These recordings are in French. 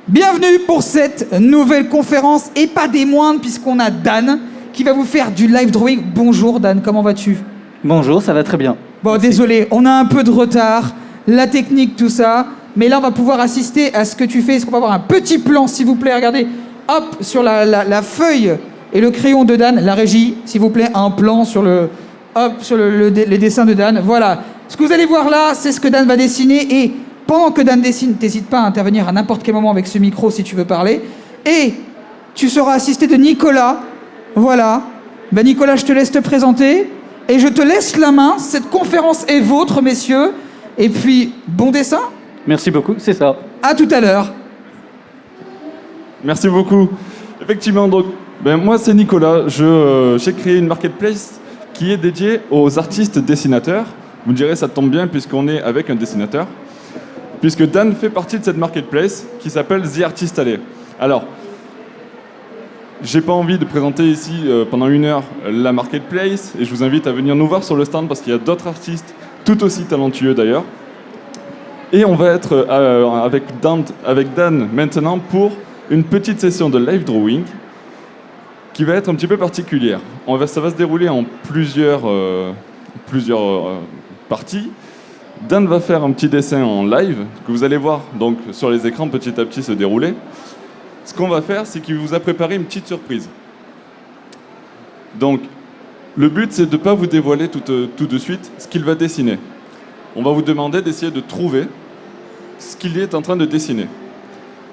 Bienvenue pour cette nouvelle conférence, et pas des moindres, puisqu'on a Dan qui va vous faire du live drawing. Bonjour Dan, comment vas-tu? Bonjour, ça va très bien. Bon, Merci. désolé, on a un peu de retard, la technique, tout ça, mais là on va pouvoir assister à ce que tu fais. Est-ce qu'on peut avoir un petit plan, s'il vous plaît? Regardez, hop, sur la feuille et le crayon de Dan, la régie, s'il vous plaît, un plan sur les dessins de Dan. Voilà, ce que vous allez voir là, c'est ce que Dan va dessiner, et pendant que Dan dessine, n'hésite pas à intervenir à n'importe quel moment avec ce micro si tu veux parler. Et tu seras assisté de Nicolas. Voilà. Ben Nicolas, je te laisse te présenter. Et je te laisse la main. Cette conférence est vôtre, messieurs. Et puis, bon dessin. Merci beaucoup, c'est ça. À tout à l'heure. Merci beaucoup. Effectivement, donc, moi c'est Nicolas. J'ai créé une marketplace qui est dédiée aux artistes dessinateurs. Vous me direz, ça tombe bien puisqu'on est avec un dessinateur. Puisque Dan fait partie de cette marketplace qui s'appelle The Artist Alley. Alors, j'ai pas envie de présenter ici pendant 1 heure la marketplace, et je vous invite à venir nous voir sur le stand parce qu'il y a d'autres artistes tout aussi talentueux d'ailleurs. Et on va être avec Dan maintenant pour une petite session de live drawing qui va être un petit peu particulière. Ça va se dérouler en plusieurs parties. Dan va faire un petit dessin en live que vous allez voir donc sur les écrans petit à petit se dérouler. Ce qu'on va faire, c'est qu'il vous a préparé une petite surprise. Donc, le but, c'est de ne pas vous dévoiler tout de suite ce qu'il va dessiner. On va vous demander d'essayer de trouver ce qu'il est en train de dessiner.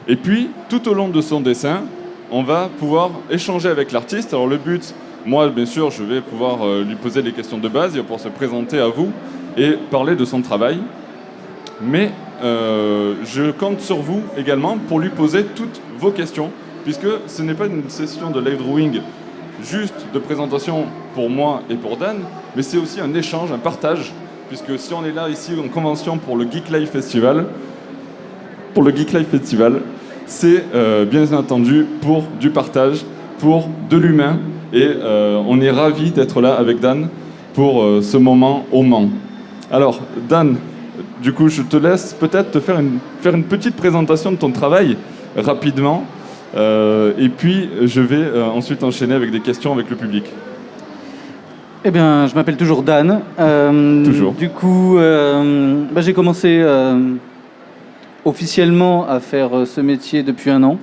Et puis, tout au long de son dessin, on va pouvoir échanger avec l'artiste. Alors le but, moi, bien sûr, je vais pouvoir lui poser les questions de base, il va pouvoir se présenter à vous et parler de son travail. Mais je compte sur vous également pour lui poser toutes vos questions, puisque ce n'est pas une session de live drawing juste de présentation pour moi et pour Dan, mais c'est aussi un échange, un partage, puisque si on est là ici en convention pour le Geek Live Festival, c'est bien entendu pour du partage, pour de l'humain, et on est ravis d'être là avec Dan pour ce moment au Mans. Alors, Dan, du coup, je te laisse peut-être te faire une petite présentation de ton travail, rapidement, et puis je vais ensuite enchaîner avec des questions avec le public. Eh bien, je m'appelle toujours Dan. Toujours. Du coup, j'ai commencé officiellement à faire ce métier depuis 1 an.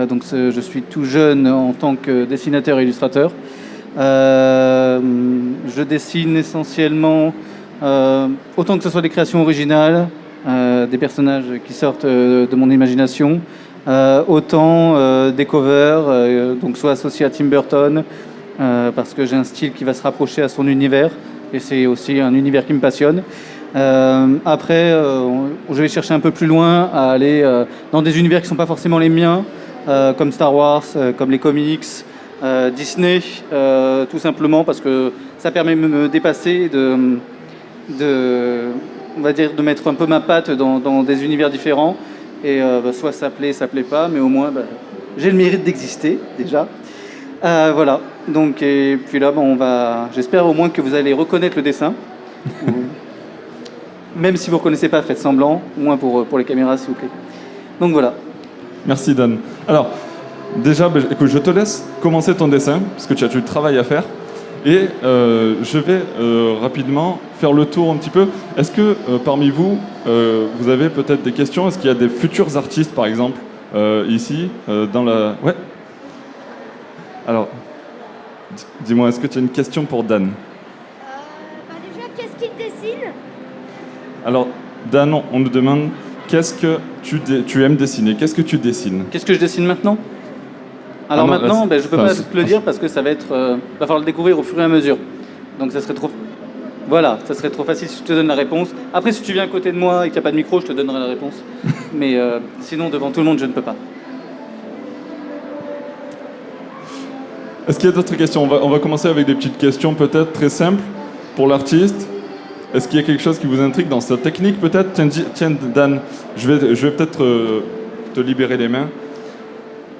Donc, je suis tout jeune en tant que dessinateur et illustrateur. Je dessine essentiellement autant que ce soit des créations originales, des personnages qui sortent de mon imagination, autant des covers, donc soit associés à Tim Burton, parce que j'ai un style qui va se rapprocher à son univers, et c'est aussi un univers qui me passionne. Après, je vais chercher un peu plus loin, à aller dans des univers qui ne sont pas forcément les miens, comme Star Wars, comme les comics, Disney, tout simplement parce que ça permet de me dépasser, on va dire, de mettre un peu ma patte dans des univers différents, et soit ça plaît pas, mais au moins j'ai le mérite d'exister déjà. Voilà, donc, et puis là j'espère au moins que vous allez reconnaître le dessin. Même si vous ne reconnaissez pas, faites semblant, au moins pour les caméras s'il vous plaît. Donc voilà. Merci Dan. Alors, déjà, écoute, je te laisse commencer ton dessin, parce que tu as du travail à faire. Et je vais rapidement faire le tour un petit peu. Est-ce que parmi vous, vous avez peut-être des questions? Est-ce qu'il y a des futurs artistes, par exemple, ici, dans la... Ouais. Alors, dis-moi, est-ce que tu as une question pour Dan? Déjà, qu'est-ce qu'il dessine? Alors, Dan, on nous demande, qu'est-ce que tu aimes dessiner? Qu'est-ce que tu dessines? Qu'est-ce que je dessine maintenant? Alors maintenant, je ne peux pas te le dire parce que ça va être... va falloir le découvrir au fur et à mesure. Donc ça serait trop... Voilà, ça serait trop facile si je te donne la réponse. Après, si tu viens à côté de moi et qu'il n'y a pas de micro, je te donnerai la réponse. Mais sinon, devant tout le monde, je ne peux pas. Est-ce qu'il y a d'autres questions? On va commencer avec des petites questions peut-être très simples pour l'artiste. Est-ce qu'il y a quelque chose qui vous intrigue dans sa technique peut-être? Tiens, Dan, je vais peut-être te libérer les mains.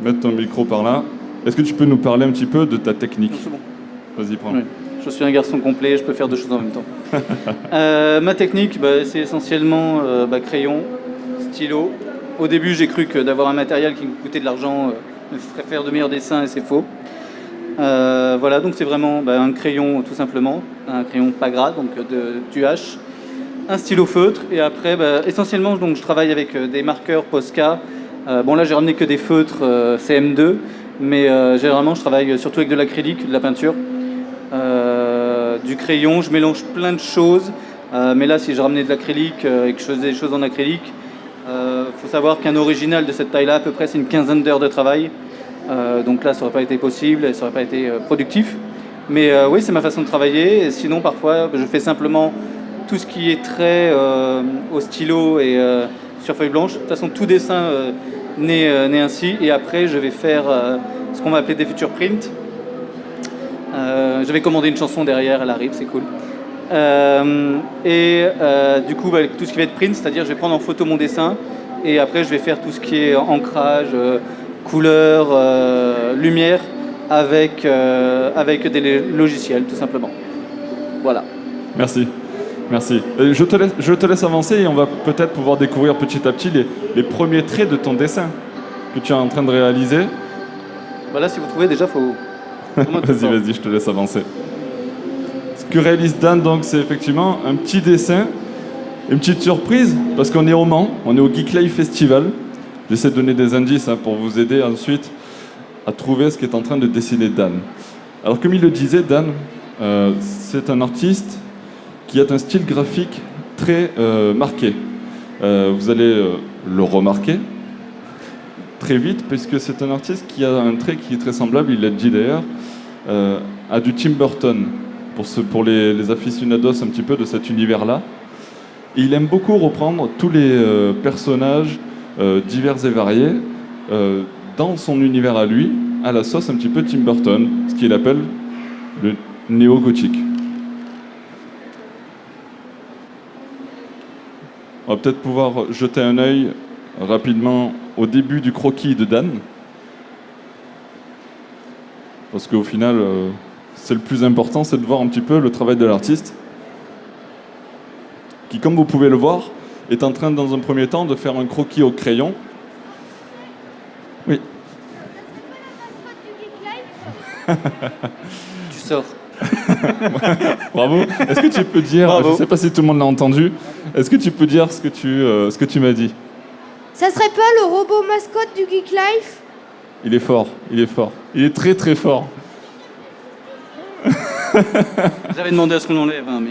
Mettre ton micro par là. Est-ce que tu peux nous parler un petit peu de ta technique? Non, c'est bon. Vas-y, prends. Oui. Je suis un garçon complet, je peux faire 2 choses en même temps. Ma technique, c'est essentiellement crayon, stylo, Au début, j'ai cru que d'avoir un matériel qui me coûtait de l'argent me ferait faire de meilleurs dessins, et c'est faux. Voilà, donc c'est vraiment un crayon tout simplement, un crayon pas gras, donc du H, un stylo feutre, et après, essentiellement, donc, je travaille avec des marqueurs Posca. Bon, là, j'ai ramené que des feutres CM2, mais généralement, je travaille surtout avec de l'acrylique, de la peinture, du crayon. Je mélange plein de choses, mais là, si je ramenais de l'acrylique et que je faisais des choses en acrylique, faut savoir qu'un original de cette taille-là, à peu près, c'est une quinzaine d'heures de travail. Donc là, ça n'aurait pas été possible, ça n'aurait pas été productif. Mais oui, c'est ma façon de travailler. Et sinon, parfois, je fais simplement tout ce qui est trait au stylo et sur feuille blanche. De toute façon, tout dessin naît ainsi. Et après, je vais faire ce qu'on va appeler des future prints. Je vais commander une chanson derrière, elle arrive, c'est cool. Du coup, tout ce qui va être print, c'est-à-dire je vais prendre en photo mon dessin et après, je vais faire tout ce qui est ancrage, couleur, lumière avec des logiciels, tout simplement. Voilà. Merci. Merci. Je te laisse avancer et on va peut-être pouvoir découvrir petit à petit les premiers traits de ton dessin que tu es en train de réaliser. Voilà, si vous trouvez déjà, faut... Vas-y, je te laisse avancer. Ce que réalise Dan, donc, c'est effectivement un petit dessin, une petite surprise, parce qu'on est au Mans, on est au Geek Life Festival. J'essaie de donner des indices pour vous aider ensuite à trouver ce qu'est en train de dessiner Dan. Alors, comme il le disait, Dan, c'est un artiste qui a un style graphique très marqué. Vous allez le remarquer très vite, puisque c'est un artiste qui a un trait qui est très semblable, il l'a dit d'ailleurs, à du Tim Burton, pour les aficionados un petit peu de cet univers-là. Et il aime beaucoup reprendre tous les personnages divers et variés dans son univers à lui, à la sauce un petit peu Tim Burton, ce qu'il appelle le néo-gothique. On va peut-être pouvoir jeter un œil rapidement au début du croquis de Dan. Parce qu'au final, c'est le plus important, c'est de voir un petit peu le travail de l'artiste. Qui, comme vous pouvez le voir, est en train, dans un premier temps, de faire un croquis au crayon. Oui. Tu sors. Bravo. Est-ce que tu peux dire, Bravo. je ne sais pas si tout le monde l'a entendu, est-ce que tu peux dire ce que tu m'as dit? Ça serait pas le robot mascotte du Geek Life? Il est fort, il est fort. Il est très très fort. J'avais demandé à ce qu'on l'enlève, mais...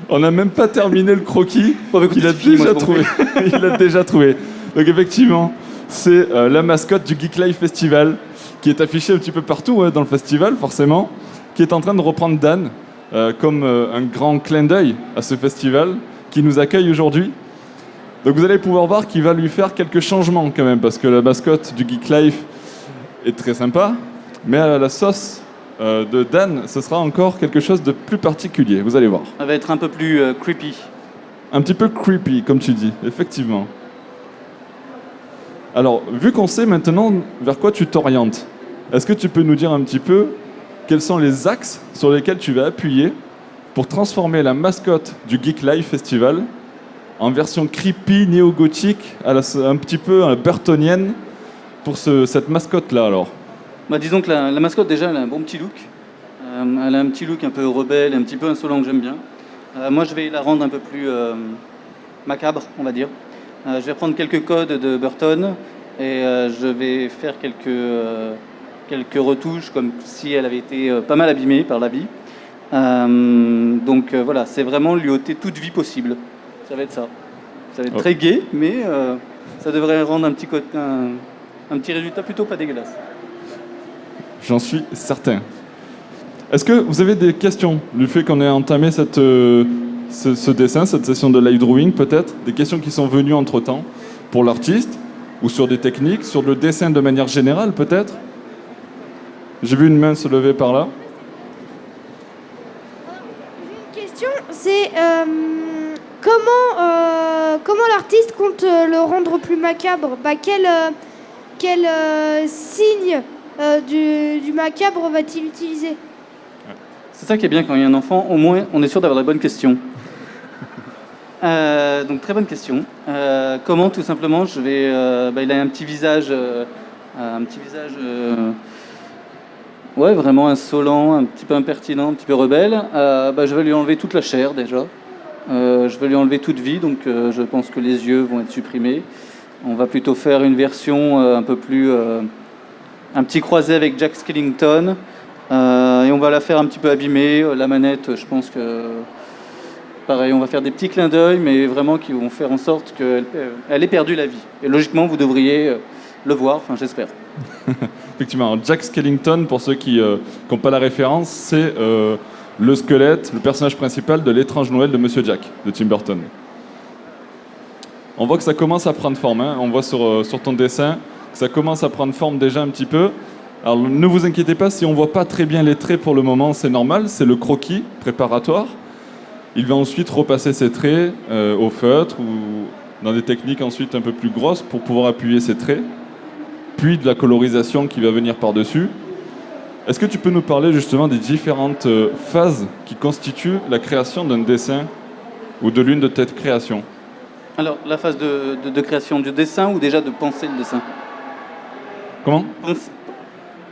On n'a même pas terminé le croquis qu'il a déjà trouvé. Il l'a déjà trouvé. Donc effectivement, c'est la mascotte du Geek Life Festival qui est affichée un petit peu partout dans le festival, forcément, qui est en train de reprendre Dan comme un grand clin d'œil à ce festival qui nous accueille aujourd'hui. Donc vous allez pouvoir voir qu'il va lui faire quelques changements quand même, parce que la mascotte du Geek Life est très sympa, mais à la sauce de Dan, ce sera encore quelque chose de plus particulier, vous allez voir. Ça va être un peu plus creepy. Un petit peu creepy, comme tu dis, effectivement. Alors, vu qu'on sait maintenant vers quoi tu t'orientes, est-ce que tu peux nous dire un petit peu quels sont les axes sur lesquels tu vas appuyer pour transformer la mascotte du Geek Life Festival en version creepy, néo-gothique, un petit peu burtonienne, pour cette mascotte-là, alors? Disons que la mascotte, déjà, elle a un bon petit look. Elle a un petit look un peu rebelle, un petit peu insolent que j'aime bien. Moi, je vais la rendre un peu plus macabre, on va dire. Je vais prendre quelques codes de Burton et je vais faire quelques retouches, comme si elle avait été pas mal abîmée par la vie. Donc voilà, c'est vraiment lui ôter toute vie possible. Ça va être ça. Ça va être très gai, mais ça devrait rendre un petit résultat plutôt pas dégueulasse. J'en suis certain. Est-ce que vous avez des questions du fait qu'on ait entamé ce dessin, cette session de live drawing peut-être? Des questions qui sont venues entre-temps pour l'artiste, ou sur des techniques, sur le dessin de manière générale peut-être? J'ai vu une main se lever par là. J'ai une question, c'est comment l'artiste compte le rendre plus macabre? Quel signe du macabre va-t-il utiliser? C'est ça qui est bien quand il y a un enfant, au moins on est sûr d'avoir des bonnes questions. Donc très bonne question. Comment tout simplement je vais, il a un petit visage, ouais, vraiment insolent, un petit peu impertinent, un petit peu rebelle. Je vais lui enlever toute la chair déjà. Je vais lui enlever toute vie, donc je pense que les yeux vont être supprimés. On va plutôt faire une version un peu plus, un petit croisé avec Jack Skellington, et on va la faire un petit peu abîmer. La manette, je pense que pareil, on va faire des petits clins d'œil, mais vraiment qui vont faire en sorte qu'elle ait perdu la vie. Et logiquement, vous devriez le voir, enfin j'espère. Effectivement, Jack Skellington, pour ceux qui n'ont pas la référence, c'est le squelette, le personnage principal de L'étrange Noël de Monsieur Jack, de Tim Burton. On voit que ça commence à prendre forme, hein. On voit sur ton dessin que ça commence à prendre forme déjà un petit peu. Alors ne vous inquiétez pas si on ne voit pas très bien les traits pour le moment, c'est normal, c'est le croquis préparatoire. Il va ensuite repasser ses traits au feutre ou dans des techniques ensuite un peu plus grosses pour pouvoir appuyer ses traits, puis de la colorisation qui va venir par-dessus. Est-ce que tu peux nous parler justement des différentes phases qui constituent la création d'un dessin ou de l'une de tes créations? Alors, la phase de création du dessin ou déjà de penser le dessin? Comment?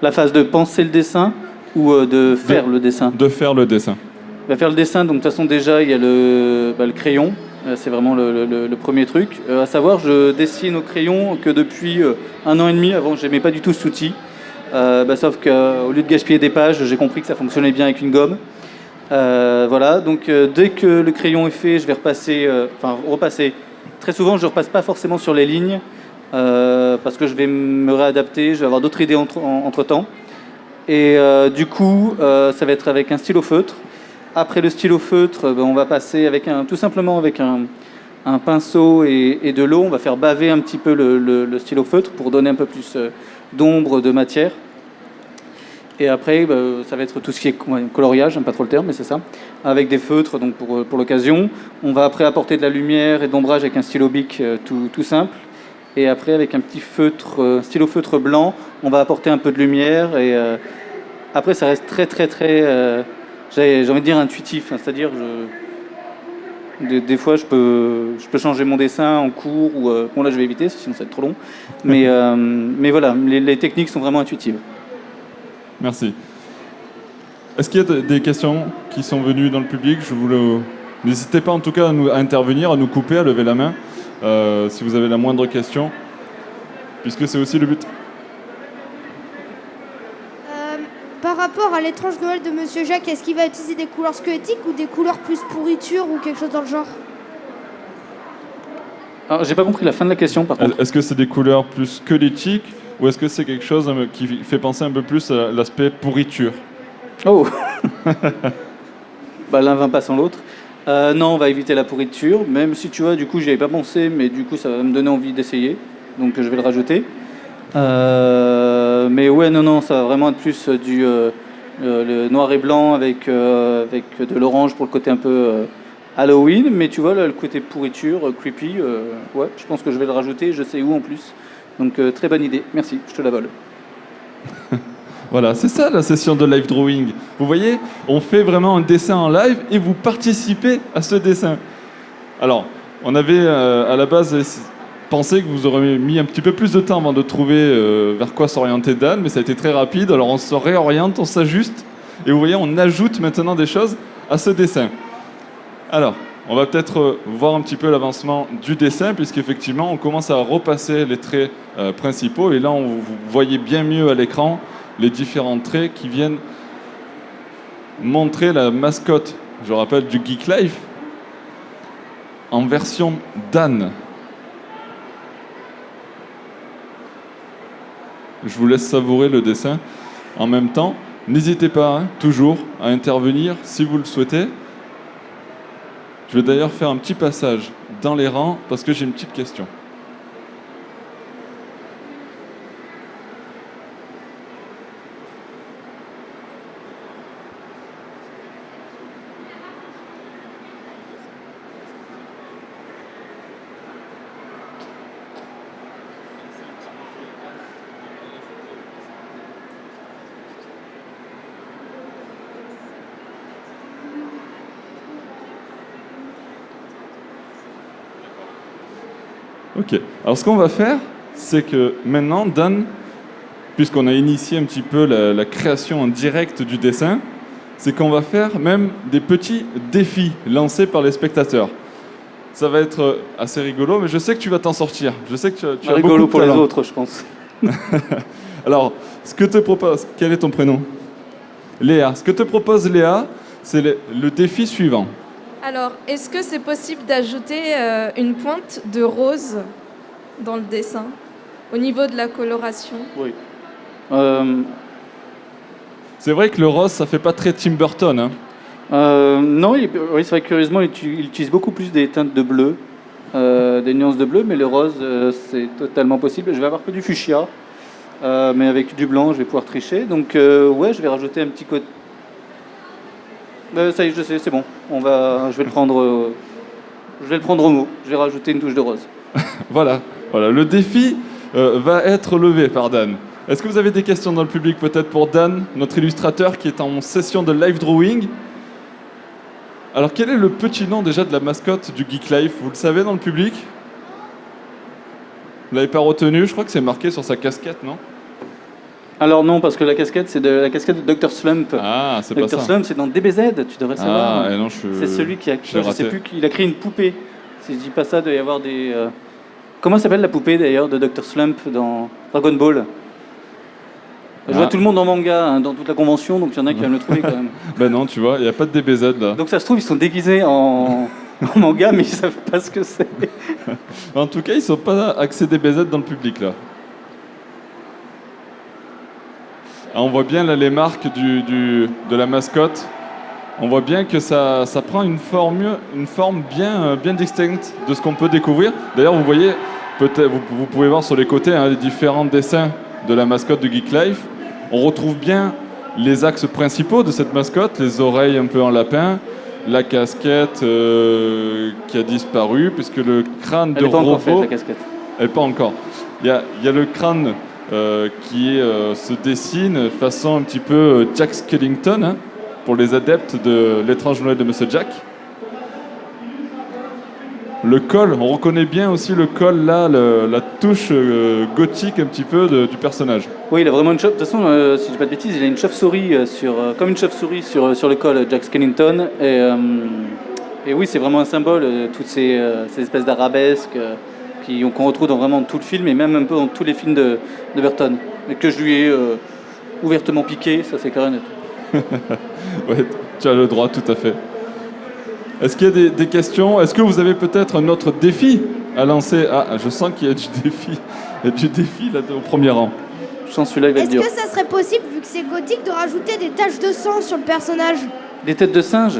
La phase de penser le dessin ou de faire le dessin? De faire le dessin. Faire le dessin, donc de toute façon déjà il y a le crayon, c'est vraiment le premier truc. À savoir, je dessine au crayon que depuis 1 an et demi. Avant, j'aimais pas du tout cet outil. Sauf qu'au lieu de gaspiller des pages, j'ai compris que ça fonctionnait bien avec une gomme. Voilà, donc dès que le crayon est fait, je vais repasser. Très souvent, je ne repasse pas forcément sur les lignes parce que je vais me réadapter, je vais avoir d'autres idées entre-temps. Et du coup, ça va être avec un stylo feutre. Après le stylo feutre, on va passer tout simplement avec un pinceau et de l'eau. On va faire baver un petit peu le stylo feutre pour donner un peu plus d'ombre, de matière. Et après, ça va être tout ce qui est coloriage, j'aime pas trop le terme, mais c'est ça, avec des feutres donc pour l'occasion. On va après apporter de la lumière et de l'ombrage avec un stylo Bic tout simple. Et après, avec un petit stylo feutre blanc, on va apporter un peu de lumière. Et après, ça reste très, très, très, j'ai envie de dire intuitif. Hein, c'est-à-dire, des fois, je peux changer mon dessin en cours. Bon, là, je vais éviter, sinon ça va être trop long. Mais voilà, les techniques sont vraiment intuitives. Merci. Est-ce qu'il y a des questions qui sont venues dans le public? N'hésitez pas en tout cas à intervenir, à nous couper, à lever la main si vous avez la moindre question, puisque c'est aussi le but. Par rapport à l'étrange Noël de Monsieur Jacques, est-ce qu'il va utiliser des couleurs squelettiques ou des couleurs plus pourriture ou quelque chose dans le genre? Alors, j'ai pas compris la fin de la question par contre. Est-ce que c'est des couleurs plus squelettiques ou est-ce que c'est quelque chose qui fait penser un peu plus à l'aspect pourriture? Oh. L'un va pas sans l'autre. Non, on va éviter la pourriture, même si tu vois, du coup, j'y avais pas pensé, mais du coup, ça va me donner envie d'essayer, donc je vais le rajouter. Mais ouais, non, ça va vraiment être plus le noir et blanc avec de l'orange pour le côté un peu Halloween, mais tu vois, là, le côté pourriture, creepy, ouais, je pense que je vais le rajouter, je sais où en plus. Donc, très bonne idée, merci, je te la vole. Voilà, c'est ça la session de live drawing. Vous voyez, on fait vraiment un dessin en live et vous participez à ce dessin. Alors, on avait à la base pensé que vous auriez mis un petit peu plus de temps avant de trouver vers quoi s'orienter Dan, mais ça a été très rapide. Alors on se réoriente, on s'ajuste et vous voyez, on ajoute maintenant des choses à ce dessin. Alors, on va peut-être voir un petit peu l'avancement du dessin, puisqu'effectivement, on commence à repasser les traits principaux. Et là, vous voyez bien mieux à l'écran les différents traits qui viennent montrer la mascotte, je rappelle, du Geek Life, en version Dan. Je vous laisse savourer le dessin en même temps. N'hésitez pas, toujours, à intervenir si vous le souhaitez. Je vais d'ailleurs faire un petit passage dans les rangs parce que j'ai une petite question. Ok. Alors ce qu'on va faire, c'est que maintenant, Dan, puisqu'on a initié un petit peu la création en direct du dessin, c'est qu'on va faire même des petits défis lancés par les spectateurs. Ça va être assez rigolo, mais je sais que tu vas t'en sortir. Je sais que tu as Rigolo beaucoup de pour les talent. autres, je pense. Alors, ce que te propose... Quel est ton prénom? Léa. Ce que te propose Léa, c'est le défi suivant. Alors, est-ce que c'est possible d'ajouter une pointe de rose dans le dessin, au niveau de la coloration? Oui. C'est vrai que le rose, ça fait pas très Tim Burton, hein. Non, oui, c'est vrai que curieusement, il utilise beaucoup plus des teintes de bleu, des nuances de bleu, mais le rose, c'est totalement possible. Je vais avoir que du fuchsia, mais avec du blanc, je vais pouvoir tricher. Donc, ouais, je vais rajouter un petit côté. Ça y est, je sais, c'est bon. Je vais le prendre au mot. Je vais rajouter une touche de rose. Voilà. Le défi va être levé par Dan. Est-ce que vous avez des questions dans le public, peut-être pour Dan, notre illustrateur qui est en session de live drawing? Alors, quel est le petit nom déjà de la mascotte du Geek Life? Vous le savez dans le public? Vous l'avez pas retenu? Je crois que c'est marqué sur sa casquette, non? Alors non, parce que la casquette, c'est la casquette de Dr. Slump. Ah, c'est pas ça. Dr. Slump, c'est dans DBZ, tu devrais savoir. Ah, et non, C'est celui qui a, j'ai je sais raté. plus, il a créé une poupée. Si je dis pas ça, il doit y avoir des... Comment s'appelle la poupée d'ailleurs de Dr. Slump dans Dragon Ball? Je vois tout le monde en manga, hein, dans toute la convention, donc il y en a qui vont le trouver quand même. Ben non, tu vois, il n'y a pas de DBZ là. Donc ça se trouve, ils sont déguisés en manga, mais ils savent pas ce que c'est. En tout cas, ils ne sont pas axés DBZ dans le public là. Ah, on voit bien là les marques de la mascotte. On voit bien que ça prend une forme bien distincte de ce qu'on peut découvrir. D'ailleurs, vous voyez, peut-être, vous pouvez voir sur les côtés les différents dessins de la mascotte de Geek Life. On retrouve bien les axes principaux de cette mascotte, les oreilles un peu en lapin, la casquette qui a disparu, puisque le crâne Elle de n'est pas robot... encore faite, la casquette. Elle n'est pas encore. Il y a le crâne qui se dessine façon un petit peu Jack Skellington, hein, pour les adeptes de l'étrange Noël de Monsieur Jack. Le col, on reconnaît bien aussi le col là, la touche gothique un petit peu du personnage. Oui, il a vraiment une chauve. De toute façon, si je dis pas de bêtises, il a une chauve-souris comme une chauve-souris sur le col Jack Skellington. Et oui, c'est vraiment un symbole, toutes ces espèces d'arabesques qu'on retrouve dans vraiment tout le film et même un peu dans tous les films de Burton. Mais que je lui ai ouvertement piqué, ça c'est clair et net. Ouais, tu as le droit, tout à fait. Est-ce qu'il y a des questions? Est-ce que vous avez peut-être un autre défi à lancer? Ah, je sens qu'il y a du défi. Il y a du défi là au premier rang. Je sens celui-là, il va être Est-ce dur. que ça serait possible, vu que c'est gothique, de rajouter des taches de sang sur le personnage? Des têtes de singe?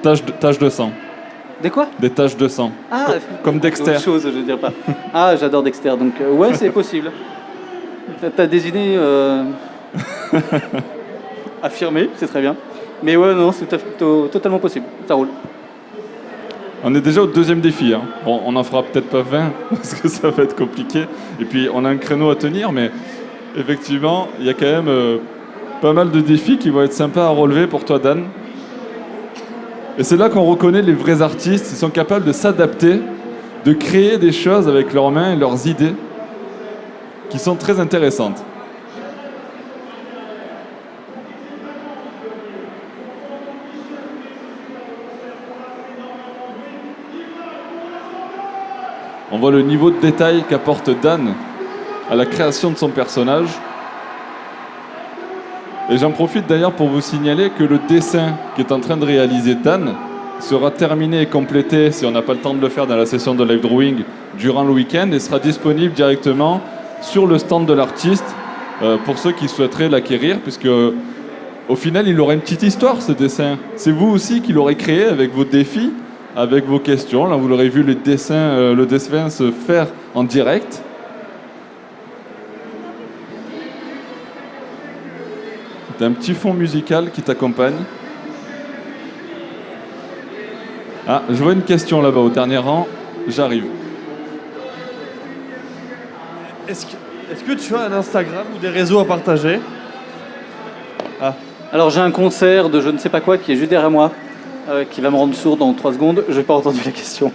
Taches de sang. Des quoi? Des taches de sang. Ah, Comme Dexter. autre chose, je veux dire pas. Ah, j'adore Dexter, donc ouais, c'est possible. T'as des idées affirmées, c'est très bien. Mais ouais, non, c'est totalement possible. Ça roule. On est déjà au deuxième défi. Hein. Bon, on n'en fera peut-être pas 20 parce que ça va être compliqué. Et puis, on a un créneau à tenir, mais effectivement, il y a quand même pas mal de défis qui vont être sympas à relever pour toi, Dan. Et c'est là qu'on reconnaît les vrais artistes. Ils sont capables de s'adapter, de créer des choses avec leurs mains et leurs idées qui sont très intéressantes. On voit le niveau de détail qu'apporte Dan à la création de son personnage. Et j'en profite d'ailleurs pour vous signaler que le dessin qu'est en train de réaliser Dan sera terminé et complété, si on n'a pas le temps de le faire dans la session de live drawing, durant le week-end et sera disponible directement sur le stand de l'artiste pour ceux qui souhaiteraient l'acquérir, puisque au final, il aura une petite histoire, ce dessin. C'est vous aussi qui l'aurez créé avec vos défis, avec vos questions. Là, vous l'aurez vu le dessin se faire en direct. T'as un petit fond musical qui t'accompagne. Ah, je vois une question là-bas au dernier rang. J'arrive. Est-ce que tu as un Instagram ou des réseaux à partager? Alors j'ai un concert de je ne sais pas quoi qui est juste derrière moi, qui va me rendre sourd dans 3 secondes. Je n'ai pas entendu la question.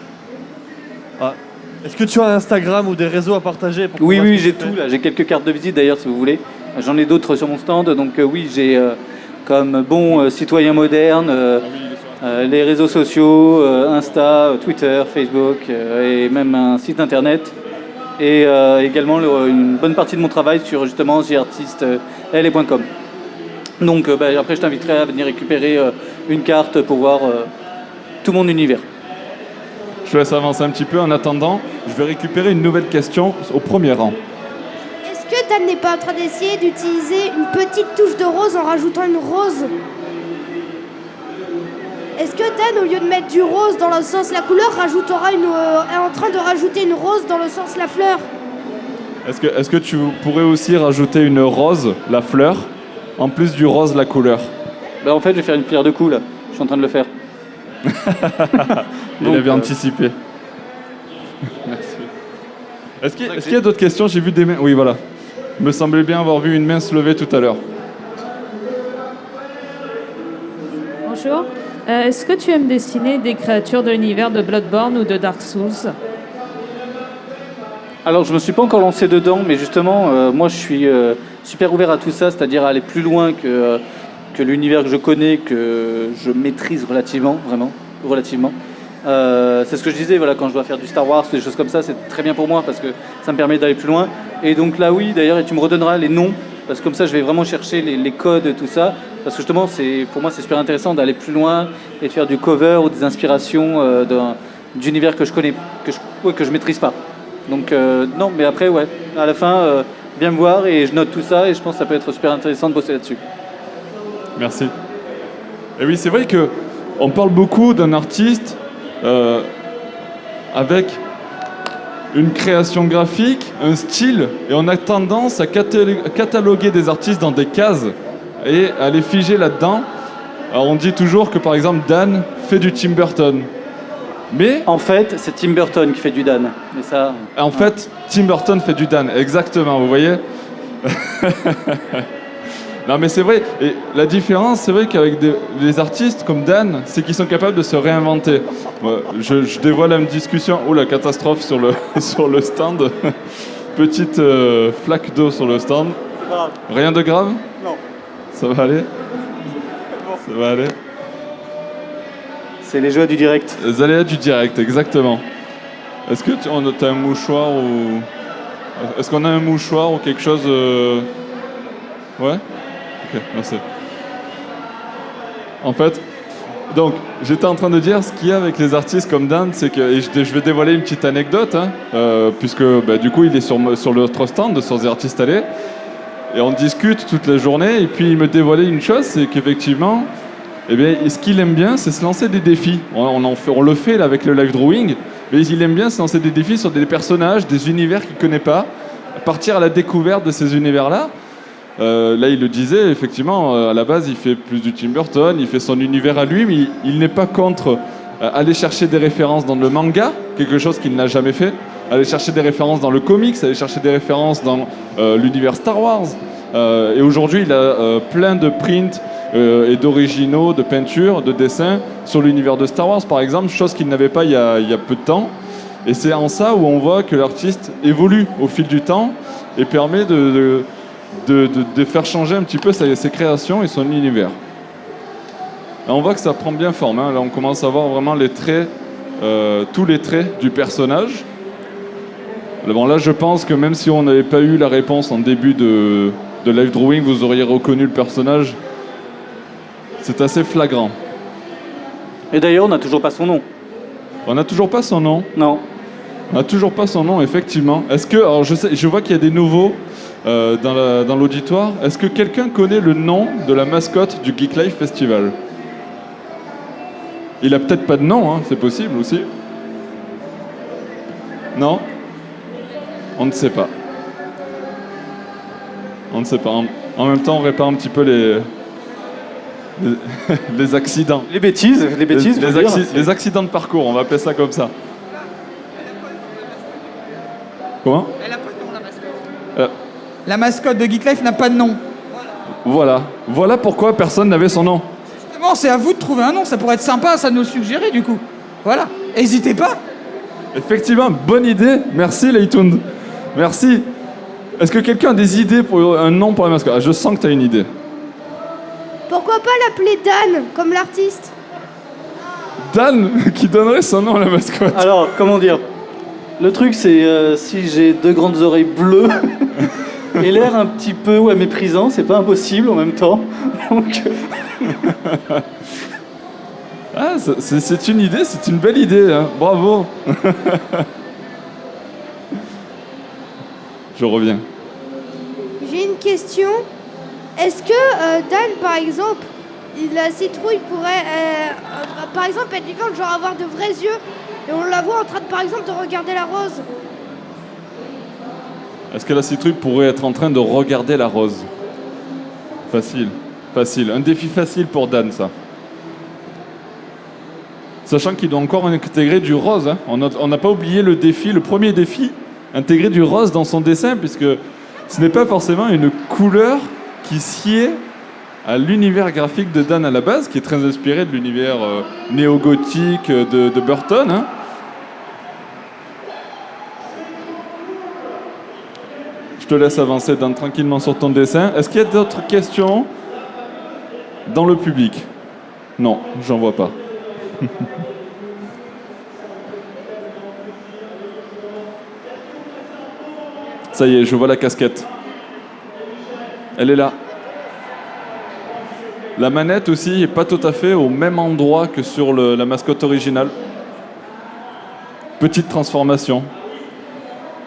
Est-ce que tu as un Instagram ou des réseaux à partager pour Oui, pouvoir oui, ce que j'ai tu fais tout là. J'ai quelques cartes de visite d'ailleurs, si vous voulez. J'en ai d'autres sur mon stand. Donc oui, j'ai comme bon citoyen moderne les réseaux sociaux, Insta, Twitter, Facebook et même un site internet. Et également une bonne partie de mon travail sur justement jartistele.com. Donc après, je t'inviterai à venir récupérer une carte pour voir tout mon univers. Je te laisse avancer un petit peu. En attendant, je vais récupérer une nouvelle question au premier rang. Est-ce que Dan n'est pas en train d'essayer d'utiliser une petite touche de rose en rajoutant une rose? Est-ce que Dan, au lieu de mettre du rose dans le sens la couleur, rajoutera est en train de rajouter une rose dans le sens la fleur? Est-ce que tu pourrais aussi rajouter une rose, la fleur, en plus du rose, la couleur? En fait, je vais faire une pierre de coups là. Je suis en train de le faire. Il avait anticipé. Merci. Est-ce qu'il y a d'autres questions? J'ai vu des mains. Oui, voilà. Il me semblait bien avoir vu une main se lever tout à l'heure. Bonjour. Est-ce que tu aimes dessiner des créatures de l'univers de Bloodborne ou de Dark Souls? Alors, je me suis pas encore lancé dedans, mais justement, moi, je suis super ouvert à tout ça, c'est-à-dire à aller plus loin que l'univers que je connais, que je maîtrise relativement. C'est ce que je disais, voilà, quand je dois faire du Star Wars, des choses comme ça, c'est très bien pour moi parce que ça me permet d'aller plus loin. Et donc là, oui, d'ailleurs, et tu me redonneras les noms, parce que comme ça, je vais vraiment chercher les codes, tout ça. Parce que justement, pour moi, c'est super intéressant d'aller plus loin et de faire du cover ou des inspirations d'univers que je connais, que je maîtrise pas. Donc non, mais après, ouais, à la fin, viens me voir et je note tout ça et je pense que ça peut être super intéressant de bosser là-dessus. Merci. Et oui, c'est vrai que on parle beaucoup d'un artiste avec une création graphique, un style, et on a tendance à cataloguer des artistes dans des cases et à les figer là-dedans. Alors on dit toujours que par exemple Dan fait du Tim Burton. Mais en fait, c'est Tim Burton qui fait du Dan. Mais ça. En fait, Tim Burton fait du Dan, exactement. Vous voyez. Non, mais c'est vrai. Et la différence, c'est vrai qu'avec des artistes comme Dan, c'est qu'ils sont capables de se réinventer. Je dévoile une discussion. Oh la catastrophe sur le stand. Petite flaque d'eau sur le stand. Rien de grave? Non. Ça va aller? Ça va aller? C'est les joies du direct. Les aléas du direct, exactement. Est-ce que tu as un mouchoir ou... Est-ce qu'on a un mouchoir ou quelque chose... Ouais? Ok, merci. En fait, donc, j'étais en train de dire, ce qu'il y a avec les artistes comme Dan, c'est que... Et je vais dévoiler une petite anecdote, hein, puisque du coup, il est sur notre stand, sur The Artist Alley, et on discute toute la journée, et puis il me dévoilait une chose, c'est qu'effectivement... Eh bien, ce qu'il aime bien, c'est se lancer des défis. On le fait là, avec le live drawing, mais il aime bien se lancer des défis sur des personnages, des univers qu'il ne connaît pas, partir à la découverte de ces univers-là. Là, il le disait, effectivement, à la base, il fait plus du Tim Burton, il fait son univers à lui, mais il n'est pas contre aller chercher des références dans le manga, quelque chose qu'il n'a jamais fait, aller chercher des références dans le comics, aller chercher des références dans l'univers Star Wars. Et aujourd'hui, il a plein de prints et d'originaux, de peintures, de dessins sur l'univers de Star Wars, par exemple, chose qu'il n'avait pas il y a peu de temps. Et c'est en ça où on voit que l'artiste évolue au fil du temps et permet de faire changer un petit peu ses créations et son univers. Là, on voit que ça prend bien forme, hein. Là, on commence à voir vraiment les traits, tous les traits du personnage. Bon, là, je pense que même si on n'avait pas eu la réponse en début de live drawing, vous auriez reconnu le personnage. C'est assez flagrant. Et d'ailleurs, on n'a toujours pas son nom. On n'a toujours pas son nom? Non. On n'a toujours pas son nom, effectivement. Est-ce que... Alors, je vois qu'il y a des nouveaux dans l'auditoire. Est-ce que quelqu'un connaît le nom de la mascotte du Geek Life Festival? Il a peut-être pas de nom, hein, c'est possible aussi. Non? On ne sait pas. On ne sait pas. En même temps, on répare un petit peu les accidents. Les bêtises, les accidents de parcours, on va appeler ça comme ça. Comment? Elle n'a pas de nom, la mascotte. La mascotte de Geek Life n'a pas de nom. Voilà pourquoi personne n'avait son nom. Justement, c'est à vous de trouver un nom, ça pourrait être sympa, ça de nous suggérer du coup. Voilà, n'hésitez pas. Effectivement, bonne idée. Merci, Leitund. Merci. Est-ce que quelqu'un a des idées pour un nom pour la mascotte? Je sens que tu as une idée. Pourquoi pas l'appeler Dan, comme l'artiste? Dan, qui donnerait son nom à la mascotte. Alors, comment dire? Le truc, c'est si j'ai 2 grandes oreilles bleues et l'air un petit peu méprisant, c'est pas impossible en même temps. Donc, Ah, c'est une idée, c'est une belle idée. Hein. Bravo. Je reviens. J'ai une question. Est-ce que Dan, par exemple, la citrouille pourrait, par exemple, être vivante, genre avoir de vrais yeux, et on la voit en train, par exemple, de regarder la rose? Est-ce que la citrouille pourrait être en train de regarder la rose? Facile, facile. Un défi facile pour Dan, ça. Sachant qu'il doit encore intégrer du rose. Hein. On n'a pas oublié le défi, le premier défi, intégrer du rose dans son dessin, puisque ce n'est pas forcément une couleur qui sied à l'univers graphique de Dan à la base, qui est très inspiré de l'univers néo-gothique de Burton. Hein. Je te laisse avancer, Dan, tranquillement sur ton dessin. Est-ce qu'il y a d'autres questions dans le public? Non, j'en vois pas. Ça y est, je vois la casquette. Elle est là. La manette aussi est pas tout à fait au même endroit que sur la mascotte originale. Petite transformation.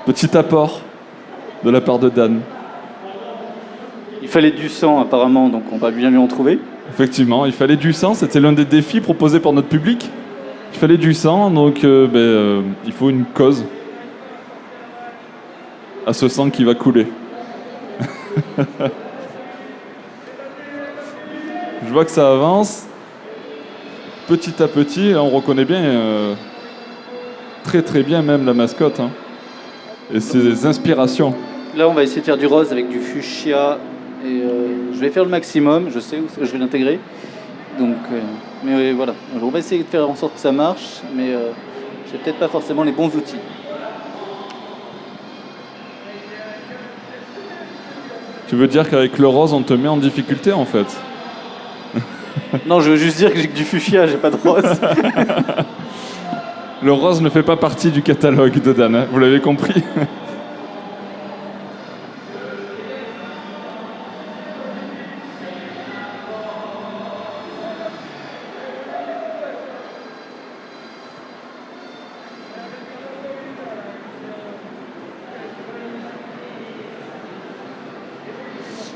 Petit apport de la part de Dan. il fallait du sang apparemment, donc on va bien lui en trouver. Effectivement, il fallait du sang, c'était l'un des défis proposés par notre public. Il fallait du sang, donc il faut une cause à ce sang qui va couler. Je vois que ça avance. Petit à petit, on reconnaît bien, très très bien même la mascotte. Hein, et ses inspirations. Là, on va essayer de faire du rose avec du fuchsia. Et je vais faire le maximum, je sais où je vais l'intégrer. Donc, mais voilà, on va essayer de faire en sorte que ça marche, mais j'ai peut-être pas forcément les bons outils. Tu veux dire qu'avec le rose, on te met en difficulté en fait? Non, je veux juste dire que j'ai que du fuchsia, j'ai pas de rose. Le rose ne fait pas partie du catalogue de Dan, hein, vous l'avez compris.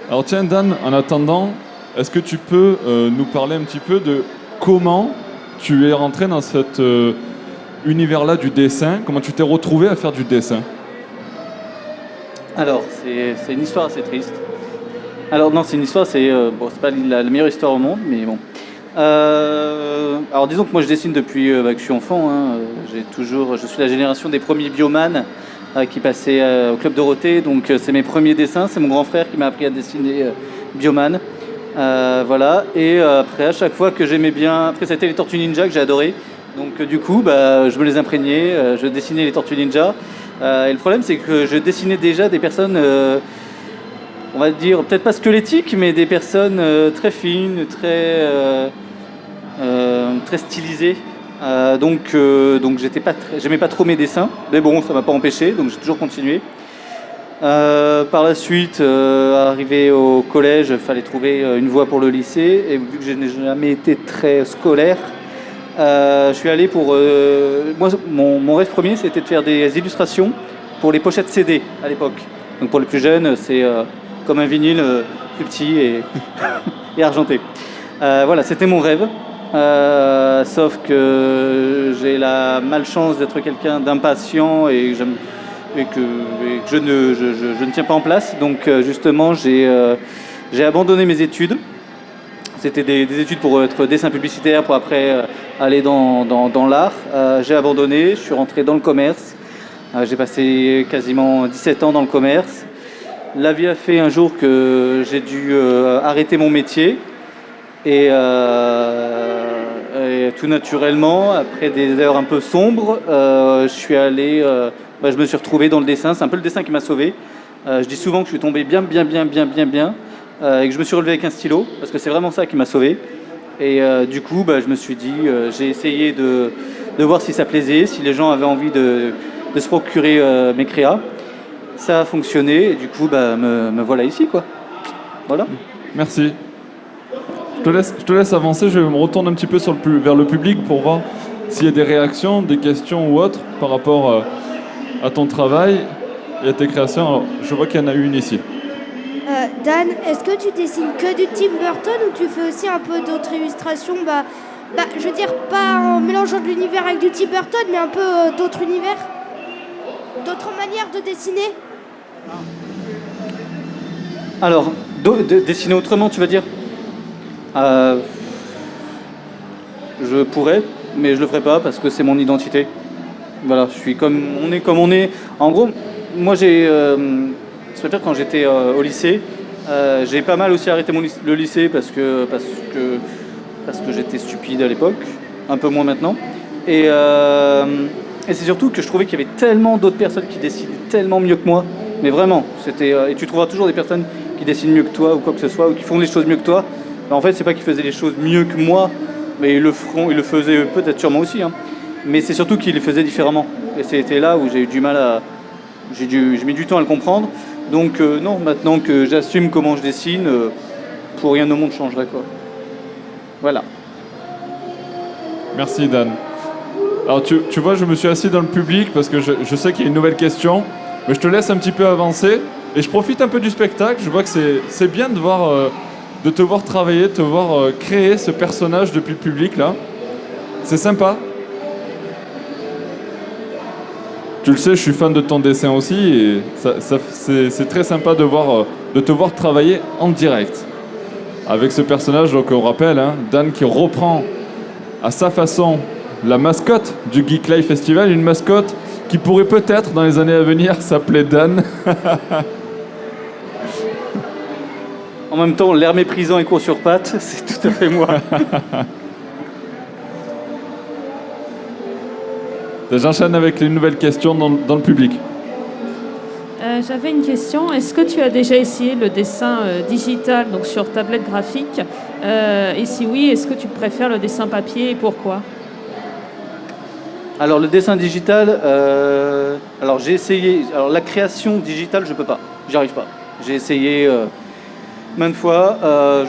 Alors tiens Dan, en attendant, est-ce que tu peux nous parler un petit peu de comment tu es rentré dans cet univers-là du dessin, comment tu t'es retrouvé à faire du dessin? Alors, c'est une histoire assez triste. Alors non, c'est une histoire, c'est pas la meilleure histoire au monde, mais bon. Alors disons que moi je dessine depuis que je suis enfant. Hein. Je suis la génération des premiers bioman qui passaient au Club Dorothée, donc c'est mes premiers dessins. C'est mon grand frère qui m'a appris à dessiner bioman. Voilà. Et après, à chaque fois que j'aimais bien, après c'était les Tortues Ninja que j'ai adoré. Donc du coup, je me les imprégnais, je dessinais les Tortues Ninja. Et le problème, c'est que je dessinais déjà des personnes, on va dire, peut-être pas squelettiques, mais des personnes très fines, très stylisées. Donc j'aimais pas trop mes dessins, mais bon, ça m'a pas empêché, donc j'ai toujours continué. Par la suite, arrivé au collège, il fallait trouver une voie pour le lycée, et vu que je n'ai jamais été très scolaire, je suis allé pour... moi, mon rêve premier, c'était de faire des illustrations pour les pochettes CD à l'époque. Donc pour les plus jeunes, c'est comme un vinyle plus petit et argenté. Voilà, c'était mon rêve. Sauf que j'ai la malchance d'être quelqu'un d'impatient et que je ne tiens pas en place. Donc justement, j'ai abandonné mes études. C'était des études pour être dessin publicitaire, pour après aller dans l'art. J'ai abandonné, je suis rentré dans le commerce. J'ai passé quasiment 17 ans dans le commerce. La vie a fait un jour que j'ai dû arrêter mon métier. Et Et tout naturellement, après des heures un peu sombres, je suis allé, je me suis retrouvé dans le dessin. C'est un peu le dessin qui m'a sauvé. Je dis souvent que je suis tombé bien, et que je me suis relevé avec un stylo, parce que c'est vraiment ça qui m'a sauvé. Et du coup, je me suis dit, j'ai essayé de voir si ça plaisait, si les gens avaient envie de se procurer mes créas. Ça a fonctionné, et du coup, me voilà ici, quoi. Voilà. Merci. Je te laisse avancer, je me retourne un petit peu vers le public pour voir s'il y a des réactions, des questions ou autres par rapport à ton travail et à tes créations. Alors, je vois qu'il y en a une ici. Dan, est-ce que tu dessines que du Tim Burton ou tu fais aussi un peu d'autres illustrations je veux dire, pas en mélangeant de l'univers avec du Tim Burton, mais un peu d'autres univers, d'autres manières de dessiner? Alors, dessiner autrement, tu veux dire? Je pourrais, mais je le ferai pas parce que c'est mon identité. Voilà, je suis comme on est. En gros, moi ça veut dire quand j'étais au lycée, j'ai pas mal aussi arrêté le lycée parce que j'étais stupide à l'époque, un peu moins maintenant. Et c'est surtout que je trouvais qu'il y avait tellement d'autres personnes qui dessinaient tellement mieux que moi. Mais vraiment, et tu trouveras toujours des personnes qui dessinent mieux que toi ou quoi que ce soit, ou qui font les choses mieux que toi. En fait, c'est pas qu'ils faisaient les choses mieux que moi, mais ils le faisaient peut-être sûrement aussi. Hein. Mais c'est surtout qu'ils les faisaient différemment. Et c'était là où j'ai eu du mal à... J'ai mis du temps à le comprendre. Donc non, maintenant que j'assume comment je dessine, pour rien au monde changerait, quoi. Voilà. Merci Dan. Alors tu vois, je me suis assis dans le public parce que je sais qu'il y a une nouvelle question, mais je te laisse un petit peu avancer et je profite un peu du spectacle. Je vois que c'est bien de te voir travailler, de te voir créer ce personnage depuis le public là. C'est sympa. Tu le sais, je suis fan de ton dessin aussi et c'est très sympa de te voir travailler en direct. Avec ce personnage, donc on rappelle, hein, Dan qui reprend à sa façon la mascotte du Geek Life Festival, une mascotte qui pourrait peut-être dans les années à venir s'appeler Dan. En même temps, l'air méprisant et court sur pattes, c'est tout à fait moi. J'enchaîne avec les nouvelles questions dans le public. J'avais une question. Est-ce que tu as déjà essayé le dessin digital, donc sur tablette graphique et si oui, est-ce que tu préfères le dessin papier et pourquoi? Alors le dessin digital, alors j'ai essayé. Alors la création digitale, je peux pas, j'y arrive pas. J'ai essayé maintes fois,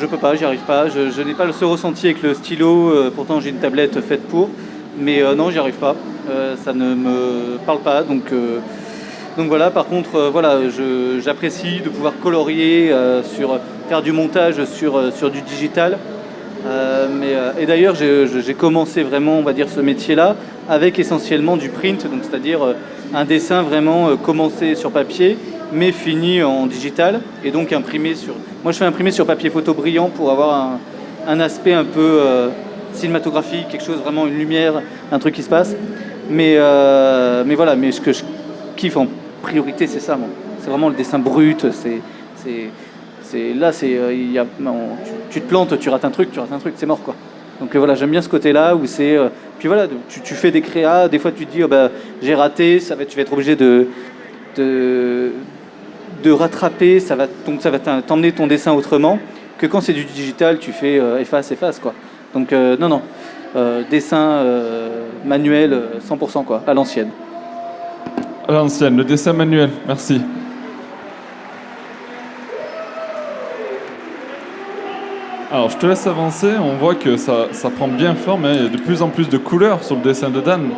je peux pas, j'y arrive pas. Je n'ai pas ce ressenti avec le stylo. Pourtant j'ai une tablette faite pour, mais non, j'y arrive pas. Ça ne me parle pas, donc voilà. Par contre, voilà, j'apprécie de pouvoir colorier, faire du montage sur du digital. Et d'ailleurs, j'ai commencé vraiment, on va dire, ce métier-là avec essentiellement du print, donc c'est-à-dire un dessin vraiment commencé sur papier, mais fini en digital, et donc imprimé sur... Moi, je fais imprimer sur papier photo brillant pour avoir un aspect un peu cinématographique, quelque chose, vraiment une lumière, un truc qui se passe. Mais voilà, mais ce que je kiffe en priorité, c'est ça, moi. C'est vraiment le dessin brut, tu te plantes, tu rates un truc, c'est mort, quoi. Donc voilà, j'aime bien ce côté-là où c'est... puis voilà, tu fais des créas, des fois tu te dis, j'ai raté, tu vas être obligé de rattraper, donc ça va t'emmener ton dessin autrement, que quand c'est du digital, tu fais efface, quoi. Donc non, dessin manuel 100%, quoi, à l'ancienne. À l'ancienne, le dessin manuel, merci. Alors, je te laisse avancer. On voit que ça prend bien forme. Hein. Il y a de plus en plus de couleurs sur le dessin de Dan.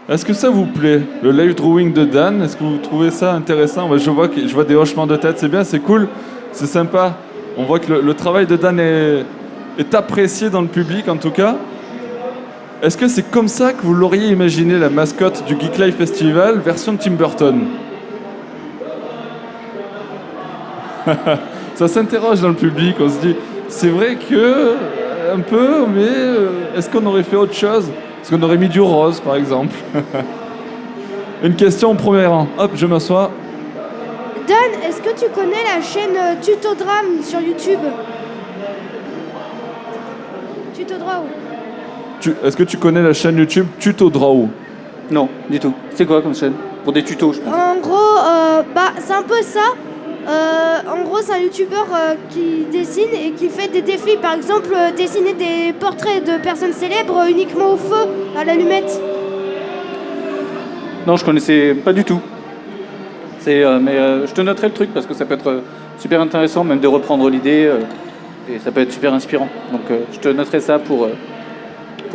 Est-ce que ça vous plaît, le live drawing de Dan? Est-ce que vous trouvez ça intéressant? Je vois des hochements de tête, c'est bien, c'est cool, c'est sympa. On voit que le travail de Dan est apprécié dans le public, en tout cas. Est-ce que c'est comme ça que vous l'auriez imaginé, la mascotte du Geek Life Festival, version Tim Burton? Ça s'interroge dans le public, on se dit, c'est vrai que un peu, mais est-ce qu'on aurait fait autre chose? Est-ce qu'on aurait mis du rose, par exemple? Une question au premier rang. Hop, je m'assois. Dan, est-ce que tu connais la chaîne Tutodrame sur YouTube? Tutodrame. Est-ce que tu connais la chaîne YouTube Tuto Draw? Non, du tout. C'est quoi comme chaîne? Pour des tutos, je pense. En gros, c'est un peu ça. En gros, c'est un youtubeur qui dessine et qui fait des défis. Par exemple, dessiner des portraits de personnes célèbres uniquement au feu, à l'allumette. Non, je connaissais pas du tout. Mais je te noterai le truc parce que ça peut être super intéressant, même de reprendre l'idée. Et ça peut être super inspirant. Donc je te noterai ça pour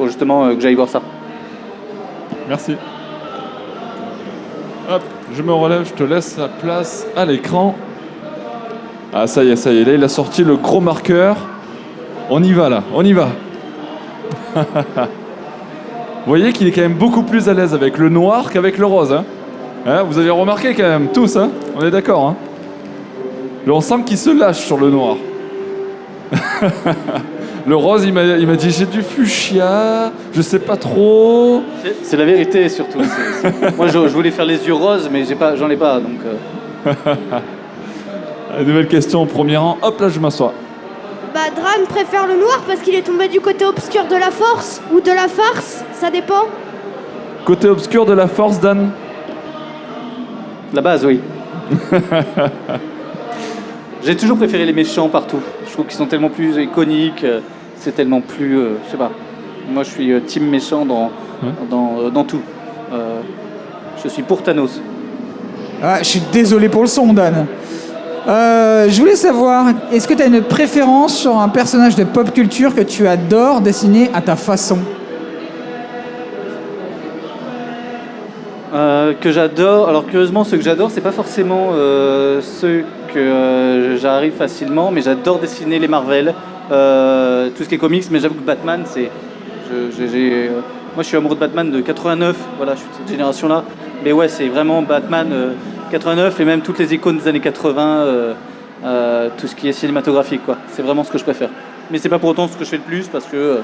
justement que j'aille voir ça. Merci. Hop, je me relève, je te laisse la place à l'écran. Ah, ça y est, là, il a sorti le gros marqueur. On y va, là, on y va. Vous voyez qu'il est quand même beaucoup plus à l'aise avec le noir qu'avec le rose, hein. Hein, vous avez remarqué quand même, tous, hein. On est d'accord, hein. Là, on sent qu'il se lâche sur le noir. Le rose, il m'a dit j'ai du fuchsia, je sais pas trop. C'est la vérité surtout. Moi, je voulais faire les yeux roses, mais j'en ai pas, donc. Nouvelle question au premier rang. Hop, là, je m'assois. Dran préfère le noir parce qu'il est tombé du côté obscur de la force ou de la farce, ça dépend. Côté obscur de la force, Dan? La base, oui. J'ai toujours préféré les méchants partout. Je trouve qu'ils sont tellement plus iconiques, c'est tellement plus... je sais pas. Moi, je suis team méchant dans tout. Je suis pour Thanos. Ah, je suis désolé pour le son, Dan. Je voulais savoir, est-ce que tu as une préférence sur un personnage de pop culture que tu adores dessiner à ta façon? Que j'adore. Alors curieusement, ceux que j'adore, c'est pas forcément ceux que j'arrive facilement, mais j'adore dessiner les Marvel, tout ce qui est comics. Mais j'avoue que Batman, c'est, moi, je suis amoureux de Batman de 89. Voilà, je suis de cette génération-là. Mais ouais, c'est vraiment Batman 89 et même toutes les icônes des années 80, tout ce qui est cinématographique, quoi. C'est vraiment ce que je préfère. Mais c'est pas pour autant ce que je fais le plus parce que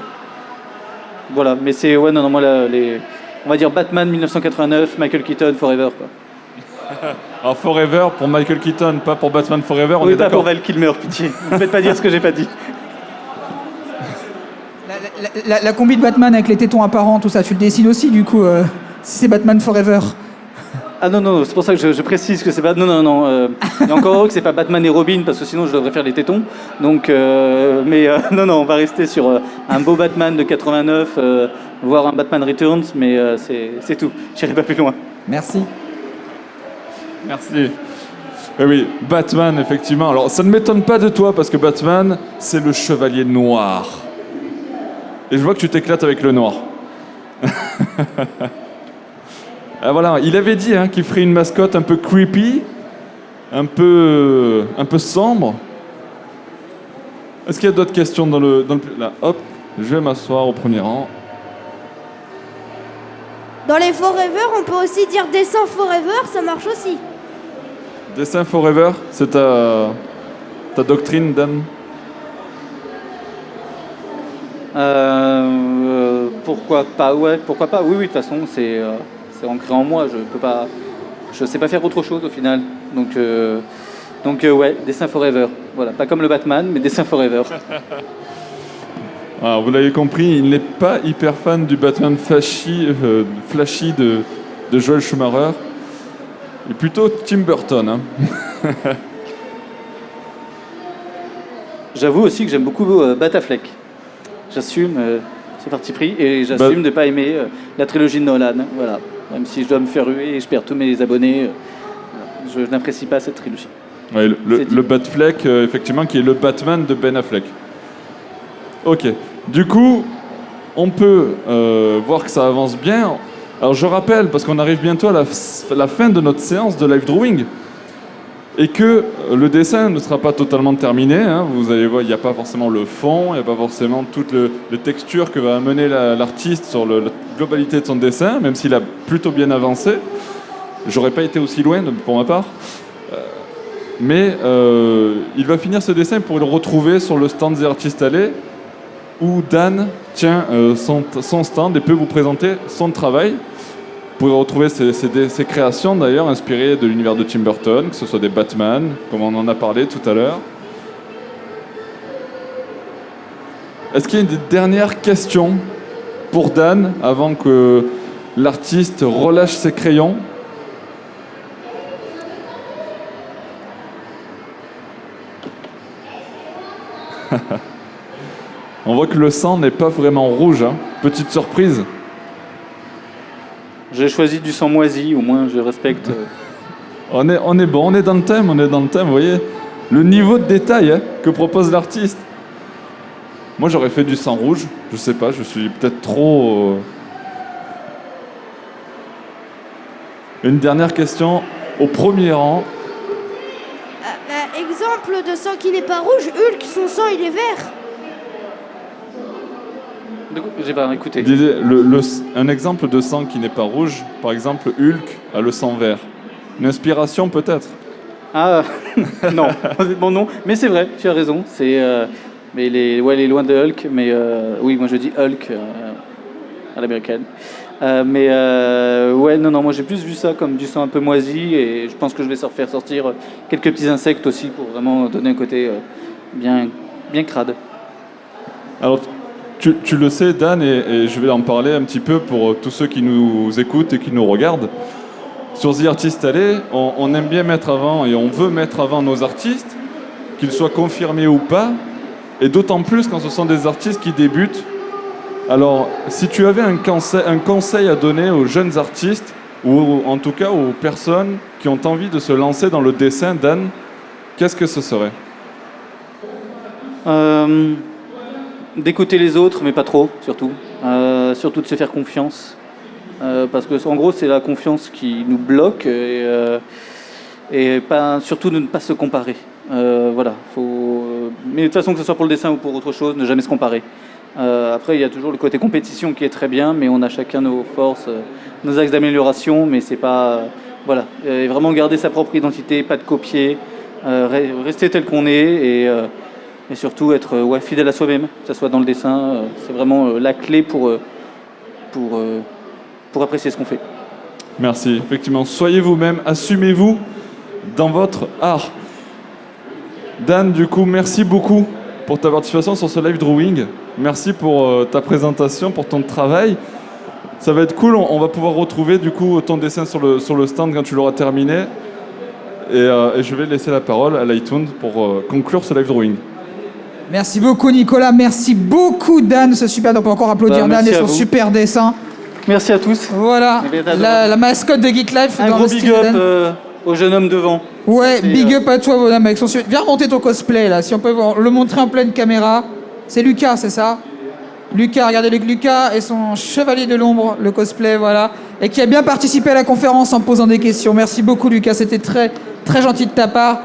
voilà. Mais c'est non, moi on va dire Batman 1989, Michael Keaton Forever, quoi. Alors Forever pour Michael Keaton, pas pour Batman Forever, on oui, est pas d'accord. pour Val Kilmer, pitié. Ne me faites pas dire ce que j'ai pas dit. La combi de Batman avec les tétons apparents, tout ça, tu le dessines aussi du coup, si c'est Batman Forever? Ah non, c'est pour ça que je précise que c'est pas... Non. Et encore heureux que c'est pas Batman et Robin, parce que sinon je devrais faire les tétons. Donc, non, on va rester sur un beau Batman de 89, voire un Batman Returns, mais c'est tout. J'irai pas plus loin. Merci. Merci. Oui, Batman, effectivement. Alors, ça ne m'étonne pas de toi, parce que Batman, c'est le chevalier noir. Et je vois que tu t'éclates avec le noir. Ah, voilà, il avait dit qu'il ferait une mascotte un peu creepy, un peu sombre. Est-ce qu'il y a d'autres questions dans le... Là, hop, je vais m'asseoir au premier rang. Dans les Forever, on peut aussi dire dessin Forever, ça marche aussi. Dessin Forever, c'est ta doctrine, Dan? Pourquoi pas? Ouais, pourquoi pas? Oui, de toute façon, c'est ancré en moi. Je sais pas faire autre chose au final. Donc ouais, dessin Forever. Voilà, pas comme le Batman, mais dessin Forever. Alors, vous l'avez compris, il n'est pas hyper fan du Batman flashy de Joel Schumacher. Il est plutôt Tim Burton. Hein. J'avoue aussi que j'aime beaucoup Batafleck. J'assume ce parti pris et j'assume de ne pas aimer la trilogie de Nolan. Voilà. Même si je dois me faire ruer et je perds tous mes abonnés, je n'apprécie pas cette trilogie. Ouais, le Batfleck, effectivement, qui est le Batman de Ben Affleck. Ok. Du coup, on peut voir que ça avance bien. Alors je rappelle, parce qu'on arrive bientôt à la fin de notre séance de live drawing, et que le dessin ne sera pas totalement terminé. Hein. Vous allez voir, il n'y a pas forcément le fond, il n'y a pas forcément toutes les textures que va amener l'artiste sur la globalité de son dessin, même s'il a plutôt bien avancé. J'aurais pas été aussi loin pour ma part. Mais il va finir ce dessin pour le retrouver sur le stand des artistes allés. où Dan tient son stand et peut vous présenter son travail. Vous pouvez retrouver ses créations d'ailleurs inspirées de l'univers de Tim Burton, que ce soit des Batman, comme on en a parlé tout à l'heure. Est-ce qu'il y a des dernières questions pour Dan avant que l'artiste relâche ses crayons? On voit que le sang n'est pas vraiment rouge, hein. Petite surprise. J'ai choisi du sang moisi, au moins je respecte. On est bon, on est dans le thème, vous voyez le niveau de détail hein, que propose l'artiste. Moi j'aurais fait du sang rouge, je sais pas, je suis peut-être trop... Une dernière question au premier rang. Exemple de sang qui n'est pas rouge, Hulk, son sang il est vert. J'ai pas écouté. Un exemple de sang qui n'est pas rouge, par exemple Hulk a le sang vert. Une inspiration peut-être? Ah, non, honnêtement non, mais c'est vrai, tu as raison, mais il est loin de Hulk, mais oui, moi je dis Hulk à l'américaine. Ouais, non, moi j'ai plus vu ça comme du sang un peu moisi, et je pense que je vais faire sortir quelques petits insectes aussi pour vraiment donner un côté bien crade. Alors, tu le sais, Dan, et je vais en parler un petit peu pour tous ceux qui nous écoutent et qui nous regardent. Sur The Artist Alley, on aime bien mettre avant, et on veut mettre avant nos artistes, qu'ils soient confirmés ou pas, et d'autant plus quand ce sont des artistes qui débutent. Alors, si tu avais un conseil à donner aux jeunes artistes, ou en tout cas aux personnes qui ont envie de se lancer dans le dessin, Dan, qu'est-ce que ce serait? D'écouter les autres, mais pas trop, surtout. Surtout de se faire confiance. Parce que, en gros, c'est la confiance qui nous bloque, et surtout de ne pas se comparer. Voilà. Mais de toute façon, que ce soit pour le dessin ou pour autre chose, ne jamais se comparer. Après, il y a toujours le côté compétition qui est très bien, mais on a chacun nos forces, nos axes d'amélioration, mais c'est pas... voilà. Et vraiment garder sa propre identité, pas de copier, rester tel qu'on est, et surtout être fidèle à soi-même, que ce soit dans le dessin. C'est vraiment la clé pour apprécier ce qu'on fait. Merci. Effectivement, soyez vous-même, assumez-vous dans votre art. Dan, du coup, merci beaucoup pour ta participation sur ce live drawing. Merci pour ta présentation, pour ton travail. Ça va être cool, on va pouvoir retrouver du coup ton dessin sur le stand quand tu l'auras terminé. Et je vais laisser la parole à l'iTunes pour conclure ce live drawing. Merci beaucoup Nicolas, merci beaucoup Dan, c'est super, on peut encore applaudir Dan et son super dessin. Merci à tous. Voilà, la mascotte de Geek Life. Un dans gros le big style up Dan. au jeune homme devant. Ouais, big up à toi bonhomme avec son super... Viens remonter ton cosplay là, si on peut le montrer en pleine caméra. C'est Lucas, c'est ça? Lucas, regardez Lucas et son chevalier de l'ombre, le cosplay, voilà. Et qui a bien participé à la conférence en posant des questions. Merci beaucoup Lucas, c'était très, très gentil de ta part.